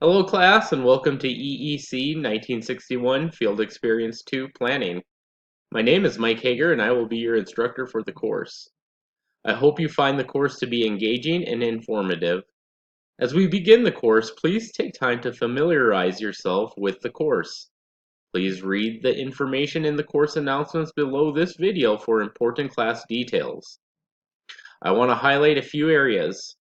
Hello class and welcome to EEC 1961 Field Experience 2 Planning. My name is Mike Hager and I will be your instructor for the course. I hope you find the course to be engaging and informative. As we begin the course, please take time to familiarize yourself with the course. Please read the information in the course announcements below this video for important class details. I want to highlight a few areas.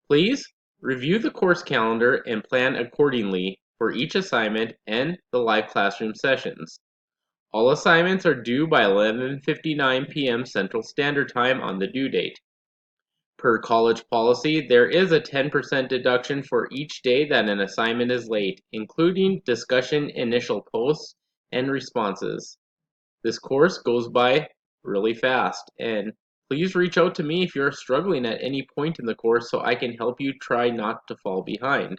Please review the course calendar and plan accordingly for each assignment and the live classroom sessions. All assignments are due by 11:59 p.m. Central Standard Time on the due date. Per college policy, there is a 10% deduction for each day that an assignment is late, including discussion initial posts and responses. This course goes by really fast, and please reach out to me if you're struggling at any point in the course so I can help you try not to fall behind.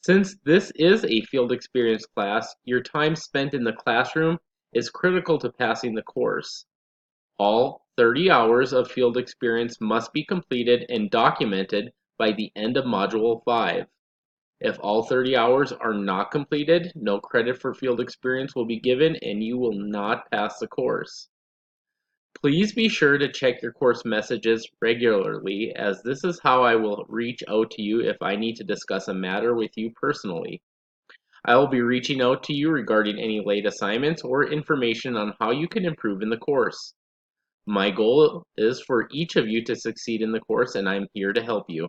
Since this is a field experience class, your time spent in the classroom is critical to passing the course. All 30 hours of field experience must be completed and documented by the end of Module 5. If all 30 hours are not completed, no credit for field experience will be given and you will not pass the course. Please be sure to check your course messages regularly, as this is how I will reach out to you if I need to discuss a matter with you personally. I will be reaching out to you regarding any late assignments or information on how you can improve in the course. My goal is for each of you to succeed in the course, and I'm here to help you.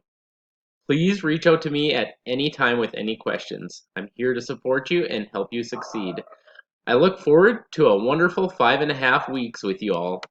Please reach out to me at any time with any questions. I'm here to support you and help you succeed. I look forward to a wonderful 5.5 weeks with you all.